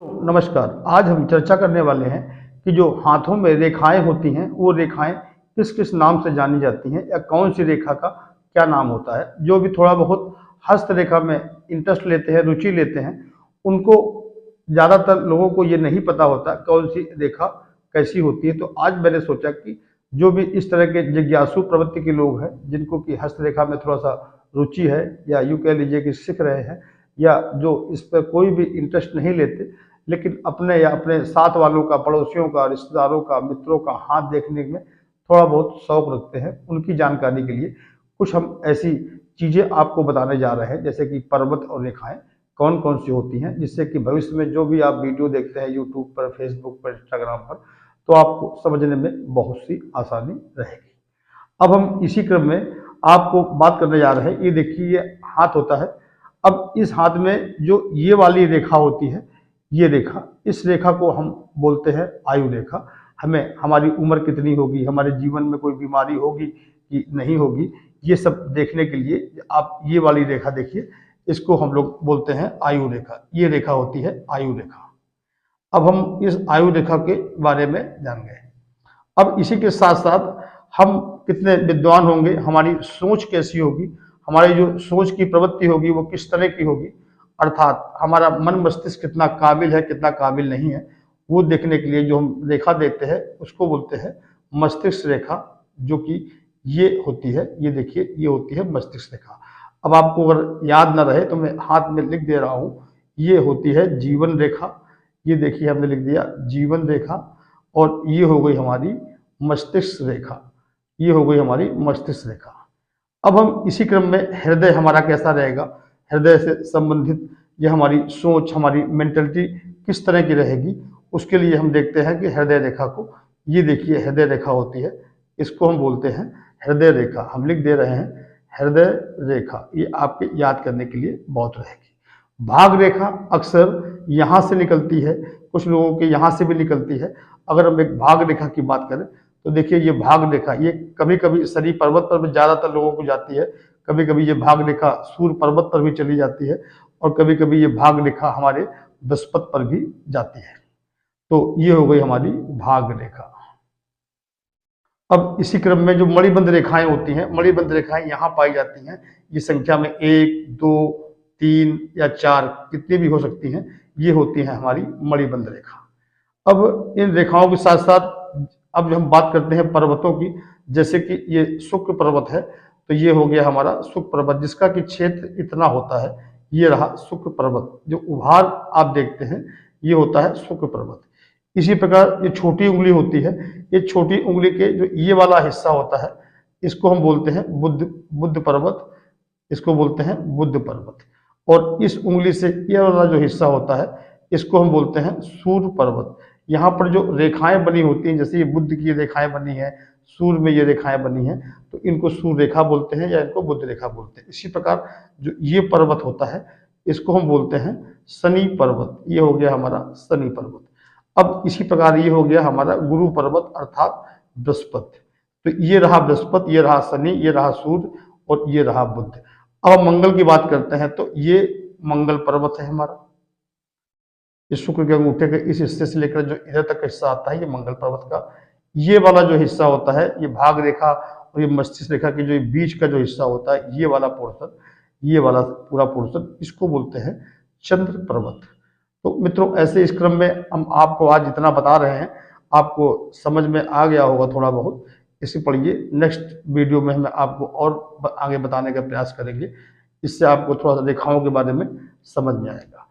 नमस्कार। आज हम चर्चा करने वाले हैं कि जो हाथों में रेखाएं होती हैं वो रेखाएं किस किस नाम से जानी जाती हैं या कौन सी रेखा का क्या नाम होता है। जो भी थोड़ा बहुत हस्तरेखा में इंटरेस्ट लेते हैं, रुचि लेते हैं, उनको ज़्यादातर लोगों को ये नहीं पता होता कौन सी रेखा कैसी होती है। तो आज मैंने सोचा कि जो भी इस तरह के जिज्ञासु प्रवृत्ति के लोग हैं, जिनको कि हस्तरेखा में थोड़ा सा रुचि है या यूँ कह लीजिए कि सीख रहे हैं, या जो इस पर कोई भी इंटरेस्ट नहीं लेते लेकिन अपने या अपने साथ वालों का, पड़ोसियों का, रिश्तेदारों का, मित्रों का हाथ देखने में थोड़ा बहुत शौक रखते हैं, उनकी जानकारी के लिए कुछ हम ऐसी चीज़ें आपको बताने जा रहे हैं, जैसे कि पर्वत और रेखाएं कौन कौन सी होती हैं, जिससे कि भविष्य में जो भी आप वीडियो देखते हैं यूट्यूब पर, फेसबुक पर, इंस्टाग्राम पर, तो आपको समझने में बहुत सी आसानी रहेगी। अब हम इसी क्रम में आपको बात करने जा रहे हैं। ये देखिए, ये हाथ होता है। अब इस हाथ में जो ये वाली रेखा होती है, ये रेखा, इस रेखा को हम बोलते हैं आयु रेखा। हमें हमारी उम्र कितनी होगी, हमारे जीवन में कोई बीमारी होगी कि नहीं होगी, ये सब देखने के लिए आप ये वाली रेखा देखिए, इसको हम लोग बोलते हैं आयु रेखा। ये रेखा होती है आयु रेखा। अब हम इस आयु रेखा के बारे में जान गए। अब इसी के साथ साथ हम कितने विद्वान होंगे, हमारी सोच कैसी होगी, हमारी जो सोच की प्रवृत्ति होगी वो किस तरह की होगी, अर्थात हमारा मन मस्तिष्क कितना काबिल है, कितना काबिल नहीं है, वो देखने के लिए जो हम रेखा देखते हैं उसको बोलते हैं मस्तिष्क रेखा, जो कि ये होती है। ये देखिए, ये होती है मस्तिष्क रेखा। अब आपको अगर याद ना रहे तो मैं हाथ में लिख दे रहा हूँ, ये होती है जीवन रेखा। ये देखिए, हमने लिख दिया जीवन रेखा। और ये हो गई हमारी मस्तिष्क रेखा। ये हो गई हमारी मस्तिष्क रेखा। अब हम इसी क्रम में हृदय हमारा कैसा रहेगा, हृदय से संबंधित ये हमारी सोच, हमारी मेंटलिटी किस तरह की रहेगी, उसके लिए हम देखते हैं कि हृदय रेखा को, ये देखिए हृदय रेखा होती है, इसको हम बोलते हैं हृदय रेखा। हम लिख दे रहे हैं हृदय रेखा, ये आपके याद करने के लिए बहुत रहेगी। भाग रेखा अक्सर यहाँ से निकलती है, कुछ लोगों के यहाँ से भी निकलती है। अगर हम एक भाग रेखा की बात करें तो देखिए, ये भाग रेखा, ये कभी कभी सरी पर्वत पर भी ज़्यादातर लोगों को जाती है, कभी कभी ये भाग रेखा सूर्य पर्वत पर भी चली जाती है, और कभी कभी ये भाग रेखा हमारे बृहस्पति पर भी जाती है। तो ये हो गई हमारी भाग रेखा। अब इसी क्रम में जो मणिबंध रेखाएं होती हैं, मणिबंध रेखाएं यहाँ पाई जाती हैं। ये संख्या में 1, 2, 3 या 4 कितनी भी हो सकती हैं, ये होती हैं हमारी मणिबंध रेखा। अब इन रेखाओं के साथ साथ अब जो हम बात करते हैं पर्वतों की, जैसे कि ये शुक्र पर्वत है, तो ये हो गया हमारा शुक्र पर्वत, जिसका कि क्षेत्र इतना होता है। ये रहा शुक्र पर्वत। जो उभार आप देखते हैं, ये होता है शुक्र पर्वत। इसी प्रकार ये छोटी उंगली होती है, ये छोटी उंगली के जो ये वाला हिस्सा होता है, इसको हम बोलते हैं बुद्ध पर्वत। इसको बोलते हैं बुद्ध पर्वत। और इस उंगली से ये वाला जो हिस्सा होता है, इसको हम बोलते हैं सूर्य पर्वत। यहाँ पर जो रेखाएं बनी होती हैं, जैसे ये बुद्ध की रेखाएं बनी हैं, सूर्य में ये रेखाएं बनी हैं, तो इनको सूर्य रेखा बोलते हैं या इनको बुद्ध रेखा बोलते हैं। इसी प्रकार जो ये पर्वत होता है, इसको हम बोलते हैं शनि पर्वत। ये हो गया हमारा शनि पर्वत। अब इसी प्रकार ये हो गया हमारा गुरु पर्वत, अर्थात बृहस्पति। तो ये रहा बृहस्पति, ये रहा शनि, ये रहा सूर्य, और ये रहा बुद्ध। अब हम मंगल की बात करते हैं, तो ये मंगल पर्वत है हमारा। इस शुक्र के अंगूठे के इस हिस्से से लेकर जो इधर तक हिस्सा आता है, ये मंगल पर्वत का। ये वाला जो हिस्सा होता है, ये भाग रेखा और ये मस्तिष्क रेखा के जो बीच का जो हिस्सा होता है, ये वाला पोर्शन, ये वाला पूरा पोर्शन, इसको बोलते हैं चंद्र पर्वत। तो मित्रों, ऐसे इस क्रम में हम आपको आज जितना बता रहे हैं, आपको समझ में आ गया होगा थोड़ा बहुत। इसे पढ़िए, नेक्स्ट वीडियो में हम आपको और आगे बताने का प्रयास करेंगे। इससे आपको थोड़ा सा रेखाओं के बारे में समझ में आएगा।